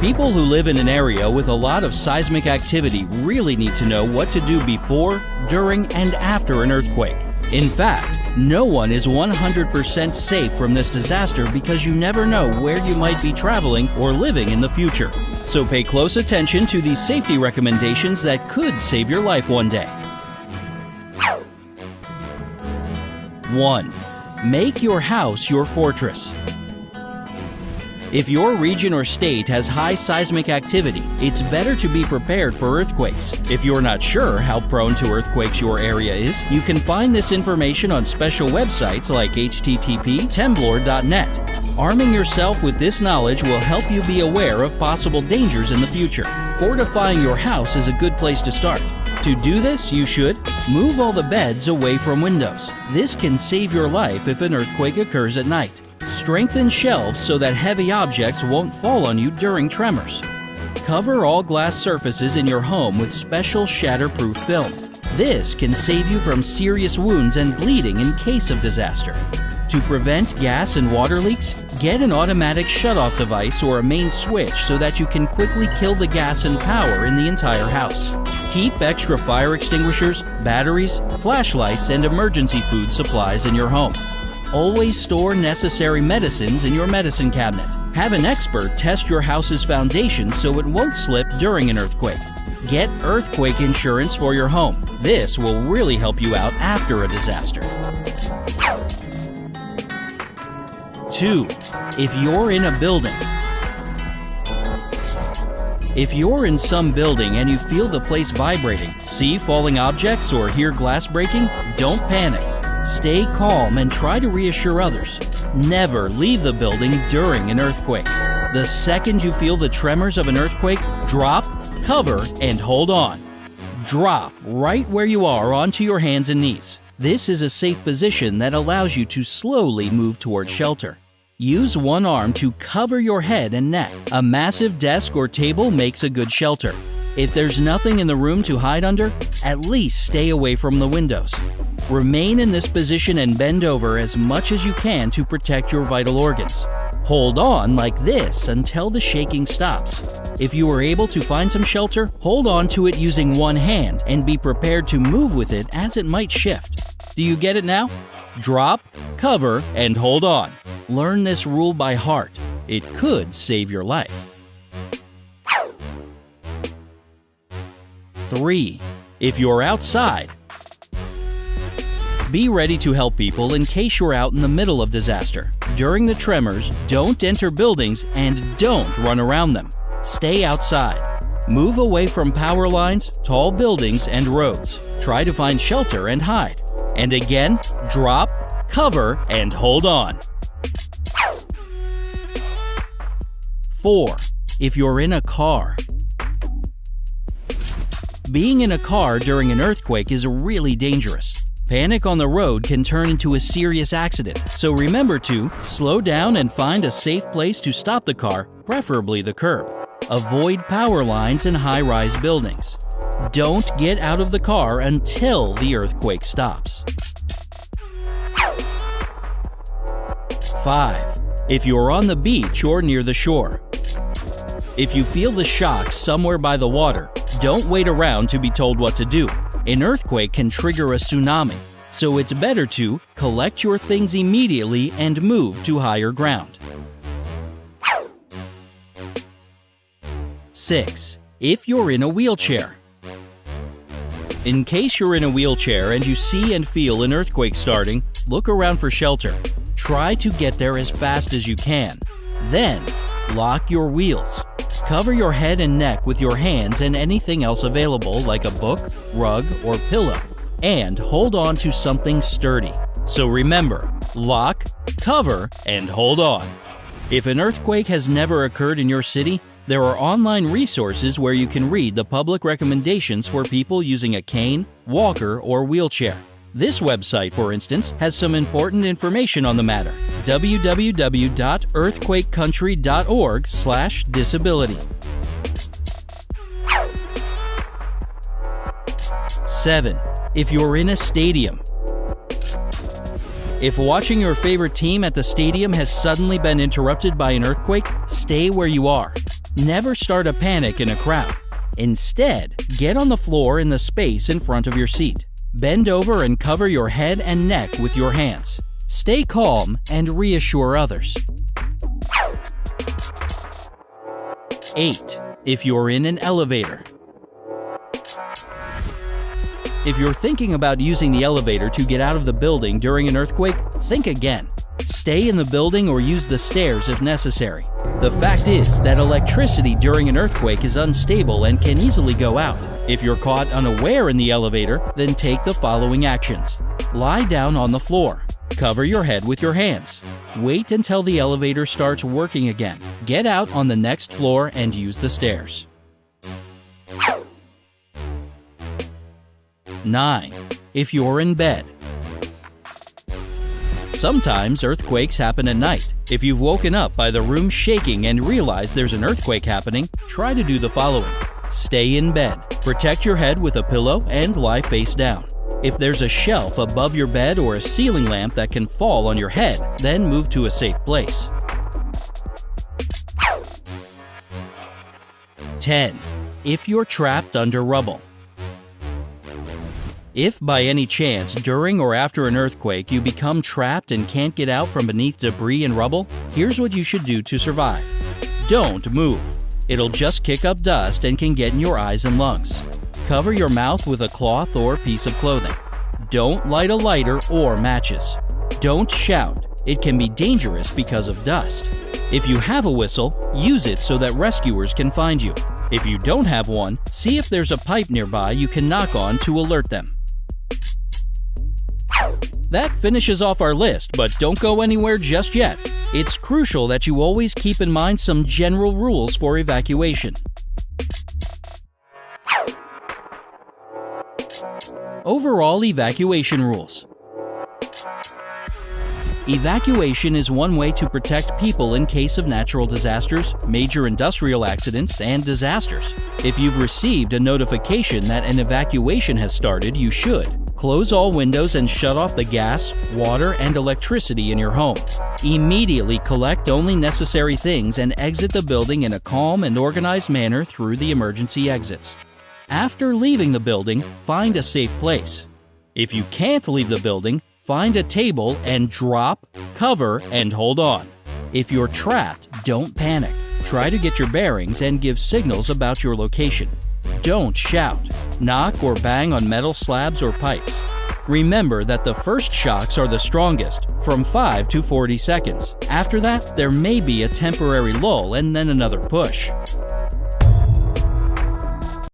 People who live in an area with a lot of seismic activity really need to know what to do before, during, and after an earthquake. In fact, no one is 100% safe from this disaster because you never know where you might be traveling or living in the future. So pay close attention to these safety recommendations that could save your life one day. 1. Make your house your fortress. If your region or state has high seismic activity, it's better to be prepared for earthquakes. If you're not sure how prone to earthquakes your area is, you can find this information on special websites like http://temblor.net. Arming yourself with this knowledge will help you be aware of possible dangers in the future. Fortifying your house is a good place to start. To do this, you should move all the beds away from windows. This can save your life if an earthquake occurs at night. Strengthen shelves so that heavy objects won't fall on you during tremors. Cover all glass surfaces in your home with special shatterproof film. This can save you from serious wounds and bleeding in case of disaster. To prevent gas and water leaks, get an automatic shutoff device or a main switch so that you can quickly kill the gas and power in the entire house. Keep extra fire extinguishers, batteries, flashlights, and emergency food supplies in your home. Always store necessary medicines in your medicine cabinet. Have an expert test your house's foundation so it won't slip during an earthquake. Get earthquake insurance for your home. This will really help you out after a disaster. 2. If you're in a building. If you're in some building and you feel the place vibrating, see falling objects, or hear glass breaking, don't panic. Stay calm and try to reassure others. Never leave the building during an earthquake. The second you feel the tremors of an earthquake, drop, cover, and hold on. Drop right where you are onto your hands and knees. This is a safe position that allows you to slowly move toward shelter. Use one arm to cover your head and neck. A massive desk or table makes a good shelter. If there's nothing in the room to hide under, at least stay away from the windows. Remain in this position and bend over as much as you can to protect your vital organs. Hold on like this until the shaking stops. If you are able to find some shelter, hold on to it using one hand and be prepared to move with it as it might shift. Do you get it now? Drop, cover, and hold on. Learn this rule by heart. It could save your life. 3. If you're outside. Be ready to help people in case you're out in the middle of disaster. During the tremors, don't enter buildings and don't run around them. Stay outside. Move away from power lines, tall buildings, and roads. Try to find shelter and hide. And again, drop, cover, and hold on. 4. If you're in a car. Being in a car during an earthquake is really dangerous. Panic on the road can turn into a serious accident, so remember to slow down and find a safe place to stop the car, preferably the curb. Avoid power lines and high-rise buildings. Don't get out of the car until the earthquake stops. 5. If you're on the beach or near the shore. If you feel the shock somewhere by the water, don't wait around to be told what to do. An earthquake can trigger a tsunami, so it's better to collect your things immediately and move to higher ground. 6. If you're in a wheelchair. In case you're in a wheelchair and you see and feel an earthquake starting, look around for shelter. Try to get there as fast as you can. Then, lock your wheels. Cover your head and neck with your hands and anything else available like a book, rug, or pillow. And hold on to something sturdy. So remember, lock, cover, and hold on. If an earthquake has never occurred in your city, there are online resources where you can read the public recommendations for people using a cane, walker, or wheelchair. This website, for instance, has some important information on the matter. www.earthquakecountry.org/disability. 7. If you're in a stadium. If watching your favorite team at the stadium has suddenly been interrupted by an earthquake, stay where you are. Never start a panic in a crowd. Instead, get on the floor in the space in front of your seat. Bend over and cover your head and neck with your hands. Stay calm and reassure others. 8. If you're in an elevator. If you're thinking about using the elevator to get out of the building during an earthquake, think again. Stay in the building or use the stairs if necessary. The fact is that electricity during an earthquake is unstable and can easily go out. If you're caught unaware in the elevator, then take the following actions. Lie down on the floor. Cover your head with your hands. Wait until the elevator starts working again. Get out on the next floor and use the stairs. 9. If you're in bed. Sometimes earthquakes happen at night. If you've woken up by the room shaking and realize there's an earthquake happening, try to do the following. Stay in bed. Protect your head with a pillow and lie face down. If there's a shelf above your bed or a ceiling lamp that can fall on your head, then move to a safe place. 10. If you're trapped under rubble. If by any chance during or after an earthquake you become trapped and can't get out from beneath debris and rubble, here's what you should do to survive. Don't move. It'll just kick up dust and can get in your eyes and lungs. Cover your mouth with a cloth or piece of clothing. Don't light a lighter or matches. Don't shout. It can be dangerous because of dust. If you have a whistle, use it so that rescuers can find you. If you don't have one, see if there's a pipe nearby you can knock on to alert them. That finishes off our list, but don't go anywhere just yet. It's crucial that you always keep in mind some general rules for evacuation. Overall evacuation rules. Evacuation is one way to protect people in case of natural disasters, major industrial accidents, and disasters. If you've received a notification that an evacuation has started, you should close all windows and shut off the gas, water, and electricity in your home. Immediately collect only necessary things and exit the building in a calm and organized manner through the emergency exits. After leaving the building, find a safe place. If you can't leave the building, find a table and drop, cover, and hold on. If you're trapped, don't panic. Try to get your bearings and give signals about your location. Don't shout, knock, or bang on metal slabs or pipes. Remember that the first shocks are the strongest, from 5 to 40 seconds. After that, there may be a temporary lull and then another push.